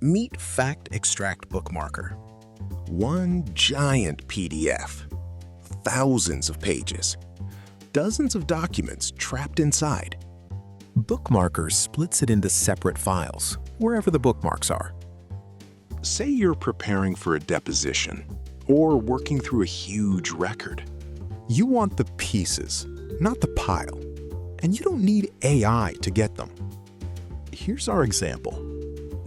Meet Fact Extract Bookmarker. One giant PDF, thousands of pages, dozens of documents trapped inside. Bookmarker splits it into separate files, wherever the bookmarks are. Say you're preparing for a deposition or working through a huge record. You want the pieces, not the pile, and you don't need AI to get them. Here's our example.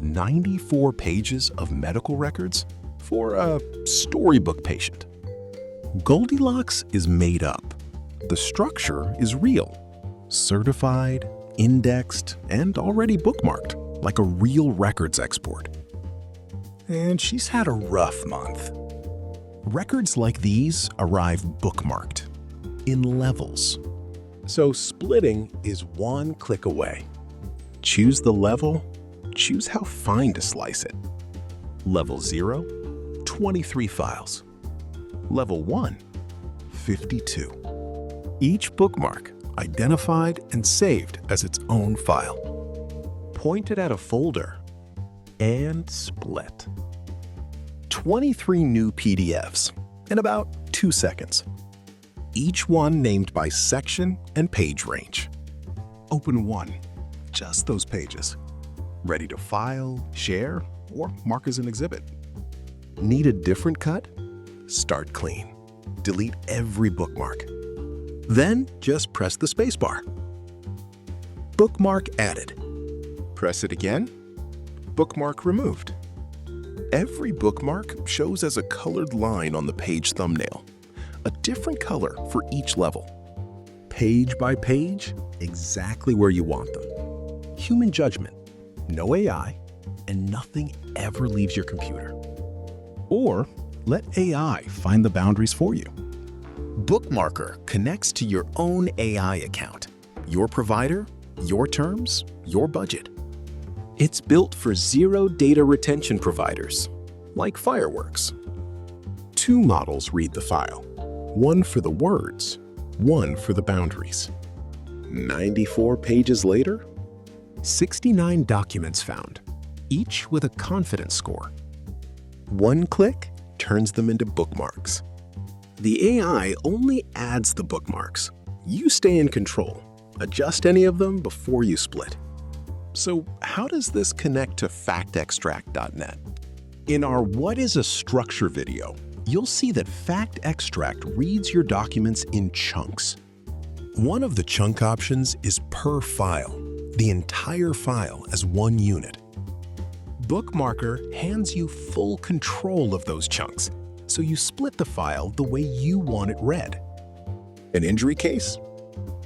94 pages of medical records for a storybook patient. Goldilocks is made up. The structure is real. Certified, indexed, and already bookmarked, like a real records export. And she's had a rough month. Records like these arrive bookmarked, in levels. So splitting is one click away. Choose the level, choose how fine to slice it. Level 0, 23 files. Level 1, 52. Each bookmark identified and saved as its own file. Point it at a folder and split. 23 new PDFs in about 2 seconds. Each one named by section and page range. Open one, just those pages. Ready to file, share, or mark as an exhibit. Need a different cut? Start clean. Delete every bookmark. Then just press the spacebar. Bookmark added. Press it again. Bookmark removed. Every bookmark shows as a colored line on the page thumbnail, a different color for each level. Page by page, exactly where you want them. Human judgment, no AI, and nothing ever leaves your computer. Or let AI find the boundaries for you. Bookmarker connects to your own AI account, your provider, your terms, your budget. It's built for zero data retention providers, like Fireworks. 2 models read the file, one for the words, one for the boundaries. 94 pages later, 69 documents found, each with a confidence score. One click turns them into bookmarks. The AI only adds the bookmarks. You stay in control. Adjust any of them before you split. So how does this connect to factextract.net? In our What is a Structure video, you'll see that Fact Extract reads your documents in chunks. One of the chunk options is per file, the entire file as one unit. Bookmarker hands you full control of those chunks, so you split the file the way you want it read. An injury case?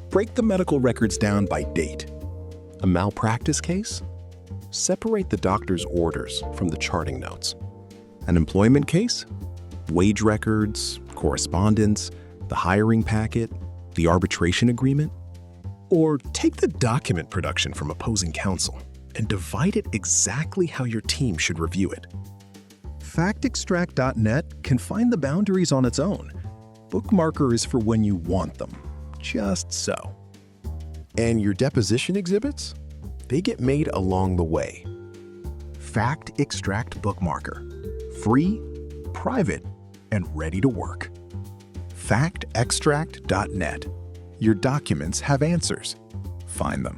Break the medical records down by date. A malpractice case? Separate the doctor's orders from the charting notes. An employment case? Wage records, correspondence, the hiring packet, the arbitration agreement? Or take the document production from opposing counsel and divide it exactly how your team should review it. FactExtract.net can find the boundaries on its own. Bookmarker is for when you want them, just so. And your deposition exhibits? They get made along the way. Fact Extract Bookmarker. Free, private, and ready to work. FactExtract.net. Your documents have answers. Find them.